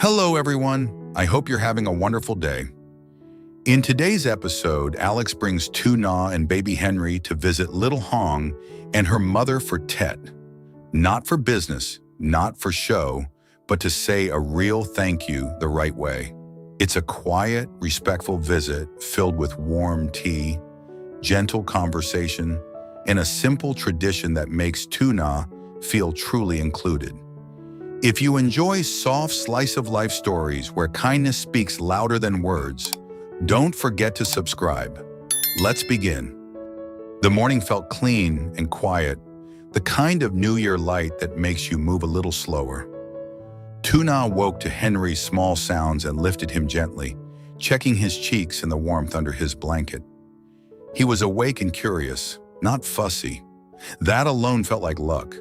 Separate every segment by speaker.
Speaker 1: Hello, everyone. I hope you're having a wonderful day. In today's episode, Alex brings Tuna and baby Henry to visit Little Hong and her mother for Tet. Not for business, not for show, but to say a real thank you the right way. It's a quiet, respectful visit filled with warm tea, gentle conversation, and a simple tradition that makes Tuna feel truly included. If you enjoy soft slice-of-life stories where kindness speaks louder than words, don't forget to subscribe. Let's begin. The morning felt clean and quiet, the kind of New Year light that makes you move a little slower. Tuna woke to Henry's small sounds and lifted him gently, checking his cheeks and the warmth under his blanket. He was awake and curious, not fussy. That alone felt like luck.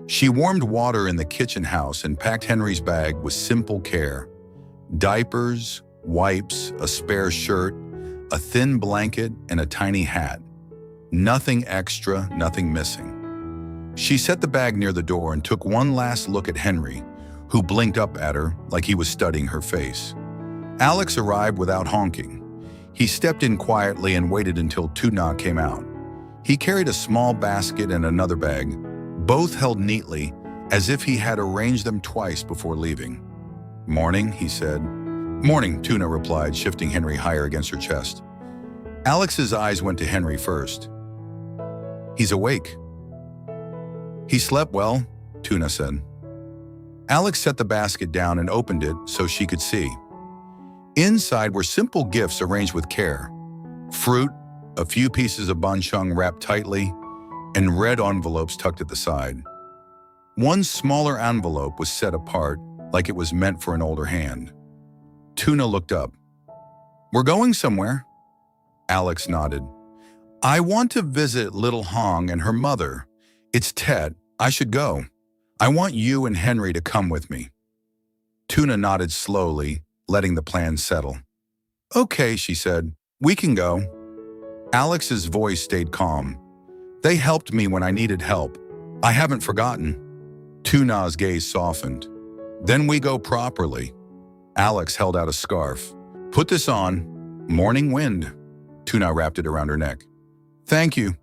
Speaker 1: She warmed water in the kitchen house and packed Henry's bag with simple care. Diapers, wipes, a spare shirt, a thin blanket, and a tiny hat. Nothing extra, nothing missing. She set the bag near the door and took one last look at Henry, who blinked up at her like he was studying her face. Alex arrived without honking. He stepped in quietly and waited until Tuna came out. He carried a small basket and another bag, both held neatly, as if he had arranged them twice before leaving. "Morning," he said. "Morning," Tuna replied, shifting Henry higher against her chest. Alex's eyes went to Henry first. "He's awake." "He slept well," Tuna said. Alex set the basket down and opened it so she could see. Inside were simple gifts arranged with care. Fruit, a few pieces of bánh wrapped tightly, and red envelopes tucked at the side. One smaller envelope was set apart, like it was meant for an older hand. Tuna looked up. "We're going somewhere." Alex nodded. "I want to visit Little Hong and her mother. It's Tet. I should go. I want you and Henry to come with me." Tuna nodded slowly, letting the plan settle. "Okay," she said. "We can go." Alex's voice stayed calm. "They helped me when I needed help. I haven't forgotten." Tuna's gaze softened. "Then we go properly." Alex held out a scarf. "Put this on. Morning wind." Tuna wrapped it around her neck. "Thank you."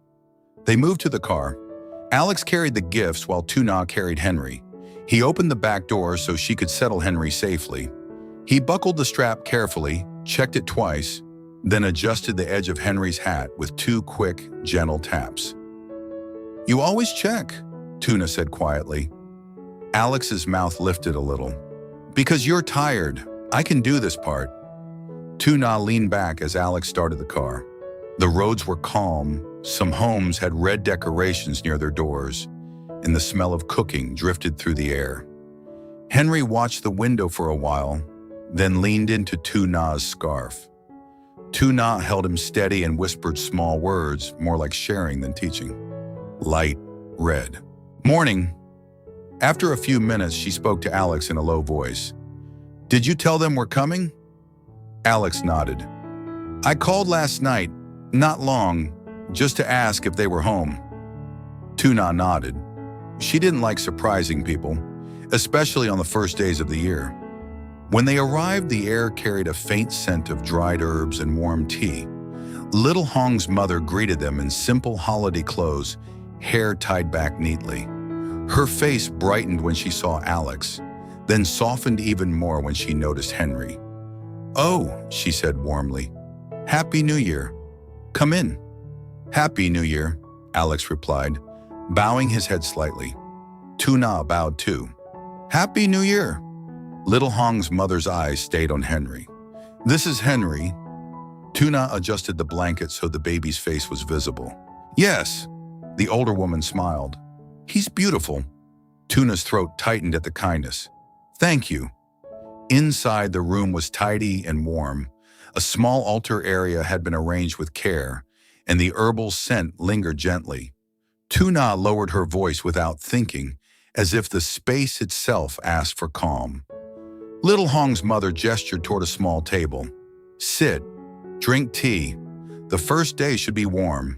Speaker 1: They moved to the car. Alex carried the gifts while Tuna carried Henry. He opened the back door so she could settle Henry safely. He buckled the strap carefully, checked it twice, then adjusted the edge of Henry's hat with two quick, gentle taps. "You always check," Tuna said quietly. Alex's mouth lifted a little. "Because you're tired. I can do this part." Tuna leaned back as Alex started the car. The roads were calm. Some homes had red decorations near their doors, and the smell of cooking drifted through the air. Henry watched the window for a while, then leaned into Tuna's scarf. Tuna held him steady and whispered small words, more like sharing than teaching. Light red. "Morning." After a few minutes, she spoke to Alex in a low voice. "Did you tell them we're coming?" Alex nodded. "I called last night, not long, just to ask if they were home." Tuna nodded. She didn't like surprising people, especially on the first days of the year. When they arrived, the air carried a faint scent of dried herbs and warm tea. Little Hong's mother greeted them in simple holiday clothes, hair tied back neatly. Her face brightened when she saw Alex, then softened even more when she noticed Henry. "Oh," she said warmly. "Happy New Year. Come in." "Happy New Year," Alex replied, bowing his head slightly. Tuna bowed too. "Happy New Year." Little Hong's mother's eyes stayed on Henry. "This is Henry." Tuna adjusted the blanket so the baby's face was visible. "Yes," the older woman smiled. "He's beautiful." Tuna's throat tightened at the kindness. "Thank you." Inside, the room was tidy and warm. A small altar area had been arranged with care, and the herbal scent lingered gently. Tuna lowered her voice without thinking, as if the space itself asked for calm. Little Hong's mother gestured toward a small table. "Sit. Drink tea. The first day should be warm."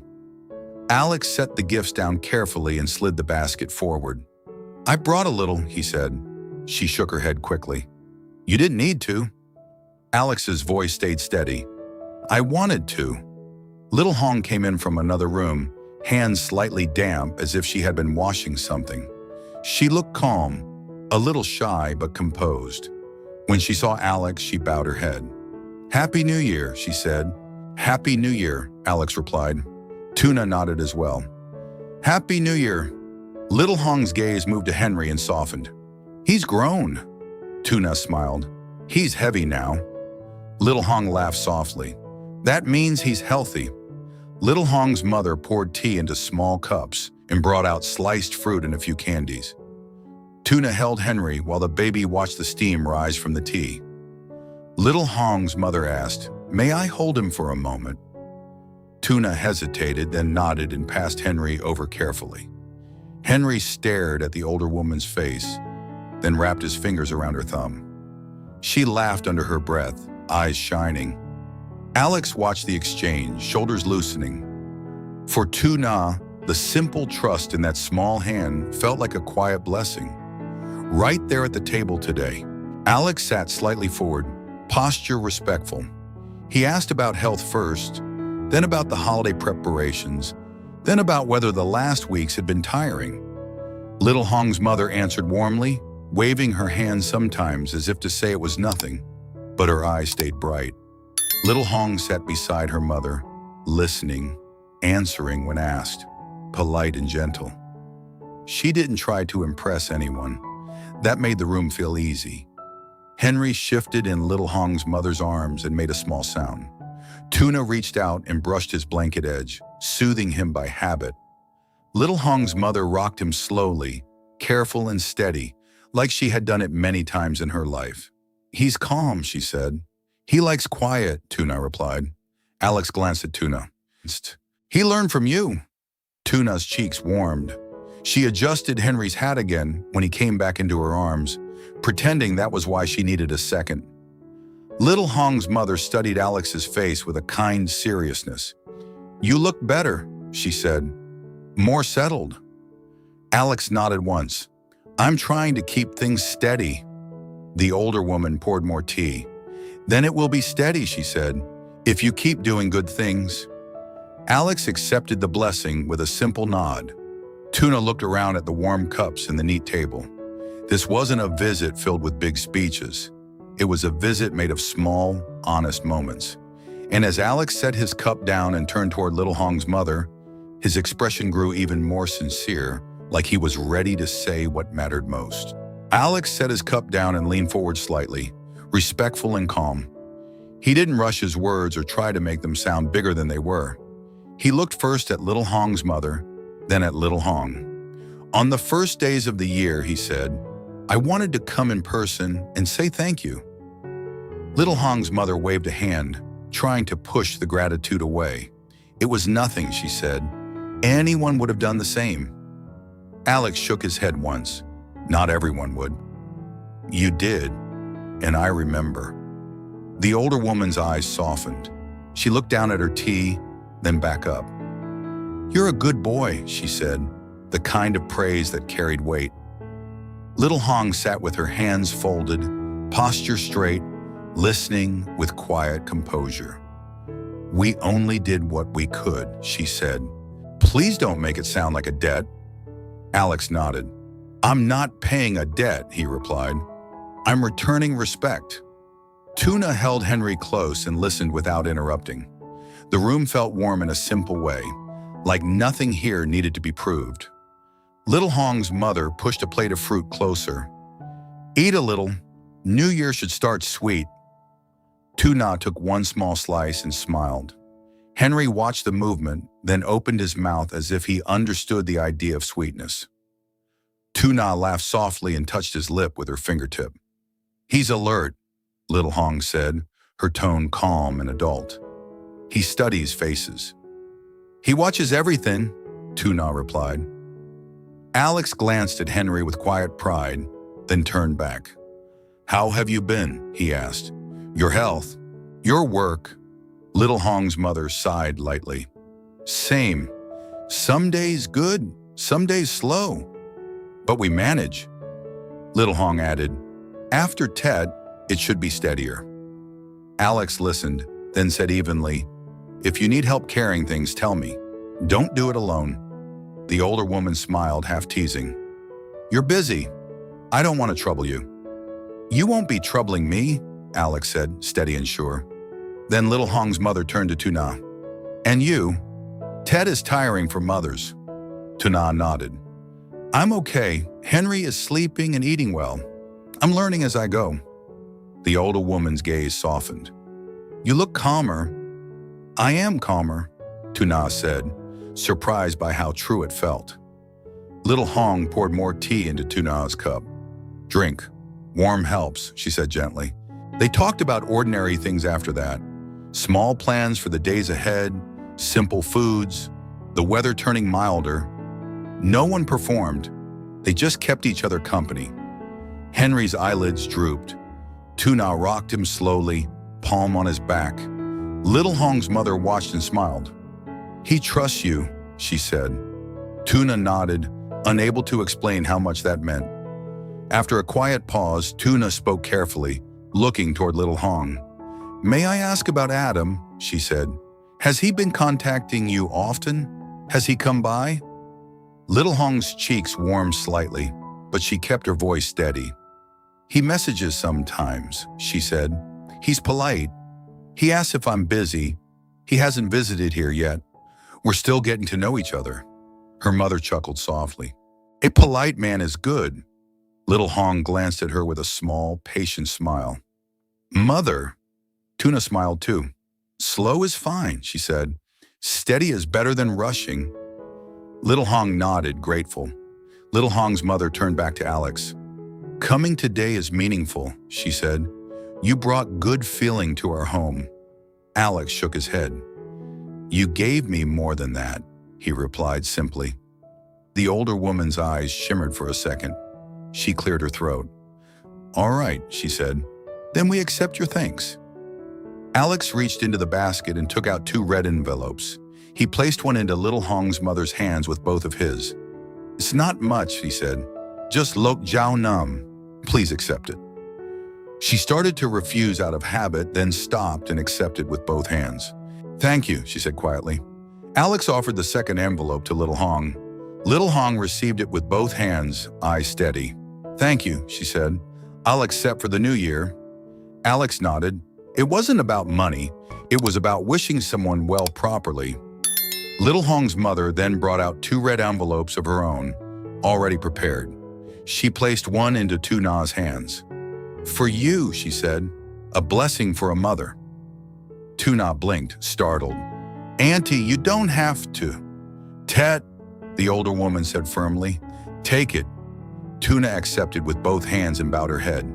Speaker 1: Alex set the gifts down carefully and slid the basket forward. "I brought a little," he said. She shook her head quickly. You didn't need to. Alex's voice stayed steady. I wanted to. Little Hong came in from another room, hands slightly damp as if she had been washing something. She looked calm, a little shy but composed. When she saw Alex, she bowed her head. Happy New Year, she said. Happy New Year, Alex replied. Tuna nodded as well. Happy New Year. Little Hong's gaze moved to Henry and softened. He's grown. Tuna smiled. He's heavy now. Little Hong laughed softly. That means he's healthy. Little Hong's mother poured tea into small cups and brought out sliced fruit and a few candies. Tuna held Henry while the baby watched the steam rise from the tea. Little Hong's mother asked, "May I hold him for a moment?" Tuna hesitated, then nodded and passed Henry over carefully. Henry stared at the older woman's face, then wrapped his fingers around her thumb. She laughed under her breath, eyes shining. Alex watched the exchange, shoulders loosening. For Tuna, the simple trust in that small hand felt like a quiet blessing. Right there at the table today, Alex sat slightly forward, posture respectful. He asked about health first, then about the holiday preparations, then about whether the last weeks had been tiring. Little Hong's mother answered warmly, waving her hand sometimes as if to say it was nothing, but her eyes stayed bright. Little Hong sat beside her mother, listening, answering when asked, polite and gentle. She didn't try to impress anyone. That made the room feel easy. Henry shifted in Little Hong's mother's arms and made a small sound. Tuna reached out and brushed his blanket edge, soothing him by habit. Little Hong's mother rocked him slowly, careful and steady, like she had done it many times in her life. He's calm, she said. He likes quiet, Tuna replied. Alex glanced at Tuna. He learned from you. Tuna's cheeks warmed. She adjusted Henry's hat again when he came back into her arms, pretending that was why she needed a second. Little Hong's mother studied Alex's face with a kind seriousness. You look better, she said. More settled. Alex nodded once. I'm trying to keep things steady. The older woman poured more tea. Then it will be steady, she said, if you keep doing good things. Alex accepted the blessing with a simple nod. Tuna looked around at the warm cups and the neat table. This wasn't a visit filled with big speeches. It was a visit made of small, honest moments. And as Alex set his cup down and turned toward Little Hong's mother, his expression grew even more sincere, like he was ready to say what mattered most. Alex set his cup down and leaned forward slightly, respectful and calm. He didn't rush his words or try to make them sound bigger than they were. He looked first at Little Hong's mother, then at Little Hong. On the first days of the year, he said, I wanted to come in person and say thank you. Little Hong's mother waved a hand, trying to push the gratitude away. It was nothing, she said. Anyone would have done the same. Alex shook his head once. Not everyone would. You did, and I remember. The older woman's eyes softened. She looked down at her tea, then back up. You're a good boy, she said, the kind of praise that carried weight. Little Hong sat with her hands folded, posture straight, listening with quiet composure. We only did what we could, she said. Please don't make it sound like a debt. Alex nodded. I'm not paying a debt, he replied. I'm returning respect. Tuna held Henry close and listened without interrupting. The room felt warm in a simple way, like nothing here needed to be proved. Little Hong's mother pushed a plate of fruit closer. Eat a little. New Year should start sweet. Tuna took one small slice and smiled. Henry watched the movement, then opened his mouth as if he understood the idea of sweetness. Tuna laughed softly and touched his lip with her fingertip. He's alert, Little Hong said, her tone calm and adult. He studies faces. He watches everything, Tuna replied. Alex glanced at Henry with quiet pride, then turned back. How have you been? He asked. Your health, your work. Little Hong's mother sighed lightly. Same. Some days good, some days slow. But we manage. Little Hong added, after Tet, It should be steadier. Alex listened, then said evenly, "If you need help carrying things, tell me. Don't do it alone." The older woman smiled, half teasing. "You're busy. I don't want to trouble you." "You won't be troubling me," Alex said, steady and sure. Then Little Hong's mother turned to Tuna. "And you? Ted is tiring for mothers." Tuna nodded. "I'm okay. Henry is sleeping and eating well. I'm learning as I go." The older woman's gaze softened. "You look calmer." "I am calmer," Tuna said, surprised by how true it felt. Little Hong poured more tea into Tuna's cup. "Drink. Warm helps," she said gently. They talked about ordinary things after that. Small plans for the days ahead, simple foods, the weather turning milder. No one performed. They just kept each other company. Henry's eyelids drooped. Tuna rocked him slowly, palm on his back. Little Hong's mother watched and smiled. "He trusts you," she said. Tuna nodded, unable to explain how much that meant. After a quiet pause, Tuna spoke carefully, looking toward Little Hong. "May I ask about Adam?" she said. "Has he been contacting you often? Has he come by?" Little Hong's cheeks warmed slightly, but she kept her voice steady. "He messages sometimes," she said. "He's polite. He asks if I'm busy. He hasn't visited here yet. We're still getting to know each other." Her mother chuckled softly. "A polite man is good." Little Hong glanced at her with a small, patient smile. "Mother?" Tuna smiled too. "Slow is fine," she said. "Steady is better than rushing." Little Hong nodded, grateful. Little Hong's mother turned back to Alex. "Coming today is meaningful," she said. "You brought good feeling to our home." Alex shook his head. "You gave me more than that," he replied simply. The older woman's eyes shimmered for a second. She cleared her throat. "All right," she said. "Then we accept your thanks." Alex reached into the basket and took out 2 red envelopes. He placed one into Little Hong's mother's hands with both of his. "It's not much," he said. "Just lok jiao nam. Please accept it." She started to refuse out of habit, then stopped and accepted with both hands. "Thank you," she said quietly. Alex offered the second envelope to Little Hong. Little Hong received it with both hands, eyes steady. "Thank you," she said. "I'll accept for the new year." Alex nodded. It wasn't about money. It was about wishing someone well properly. Little Hong's mother then brought out 2 red envelopes of her own, already prepared. She placed one into Tuna's hands. "For you," she said, "a blessing for a mother." Tuna blinked, startled. "Auntie, you don't have to." "Tet," the older woman said firmly. "Take it." Tuna accepted with both hands and bowed her head.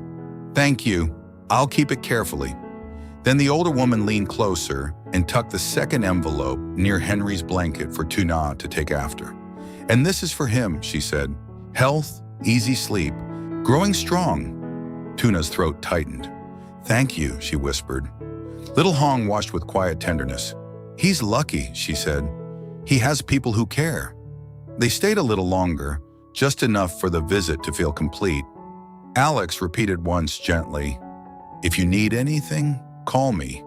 Speaker 1: "Thank you. I'll keep it carefully." Then the older woman leaned closer and tucked the second envelope near Henry's blanket for Tuna to take after. "And this is for him," she said. "Health, easy sleep, growing strong." Tuna's throat tightened. "Thank you," she whispered. Little Hong watched with quiet tenderness. "He's lucky," she said. "He has people who care." They stayed a little longer, just enough for the visit to feel complete. Alex repeated once gently, "If you need anything, call me."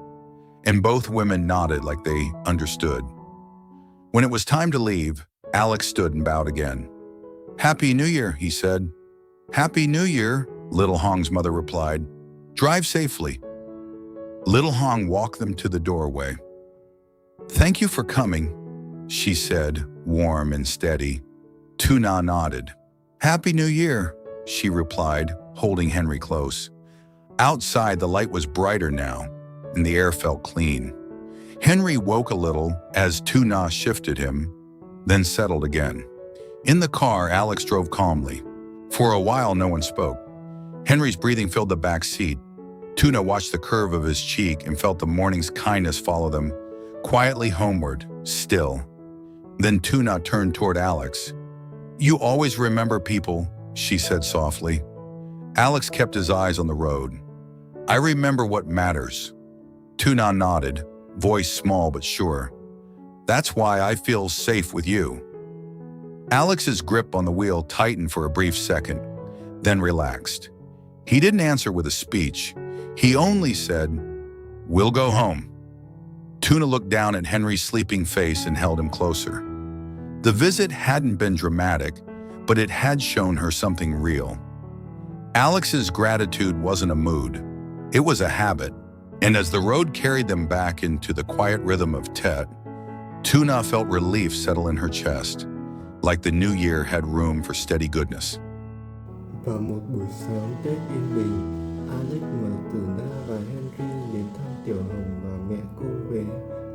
Speaker 1: And both women nodded like they understood. When it was time to leave, Alex stood and bowed again. "Happy New Year," he said. "Happy New Year," Little Hong's mother replied. "Drive safely." Little Hong walked them to the doorway. "Thank you for coming," she said, warm and steady. Tuna nodded. "Happy New Year," she replied, holding Henry close. Outside, the light was brighter now, and the air felt clean. Henry woke a little as Tuna shifted him, then settled again. In the car, Alex drove calmly. For a while, no one spoke. Henry's breathing filled the back seat. Tuna watched the curve of his cheek and felt the morning's kindness follow them, quietly homeward, still. Then Tuna turned toward Alex. "You always remember people," she said softly. Alex kept his eyes on the road. "I remember what matters." Tuna nodded, voice small but sure. "That's why I feel safe with you." Alex's grip on the wheel tightened for a brief second, then relaxed. He didn't answer with a speech. He only said, "We'll go home." Tuna looked down at Henry's sleeping face and held him closer. The visit hadn't been dramatic, but it had shown her something real. Alex's gratitude wasn't a mood, it was a habit. And as the road carried them back into the quiet rhythm of Tet, Tuna felt relief settle in her chest, like the new year had room for steady goodness.
Speaker 2: Vào một buổi sáng Tết yên bình, Alex mời Tử Na và Henry đến thăm Tiểu Hồng và mẹ cô về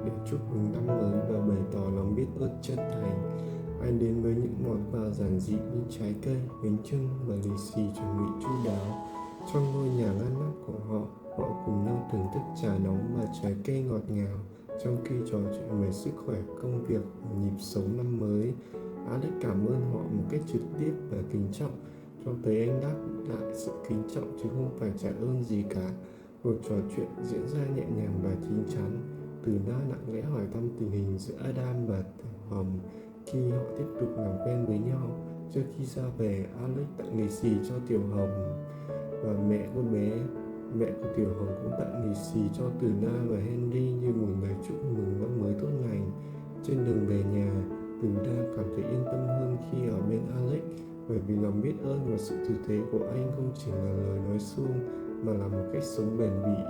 Speaker 2: để chúc mừng năm mới và bày tỏ lòng biết ơn chân thành. Anh đến với những món quà giản dị như trái cây, bánh chưng và lì xì chuẩn bị chu đáo. Trong ngôi nhà ngăn nắp của họ, họ cùng nhau thưởng thức trà nóng và trái cây ngọt ngào, trong khi trò chuyện về sức khỏe, công việc và nhịp sống năm mới. Alex cảm ơn họ một cách trực tiếp và kính trọng, cho thấy anh đáp lại sự kính trọng chứ không phải trả ơn gì cả. Cuộc trò chuyện diễn ra nhẹ nhàng và chín chắn. Từ Na lặng lẽ hỏi thăm tình hình giữa Adam và Tiểu Hồng khi họ tiếp tục làm quen với nhau. Trước khi ra về, Alex tặng lì xì cho Tiểu Hồng và mẹ cô bé. Mẹ của Tiểu Hồng cũng tặng lì xì cho Từ Na và Henry như một lời chúc mừng năm mới tốt lành. Trên đường về nhà, Từ Na cảm thấy yên tâm hơn khi ở bên Alex, bởi vì lòng biết ơn và sự tử tế của anh không chỉ là lời nói suông mà là một cách sống bền bỉ.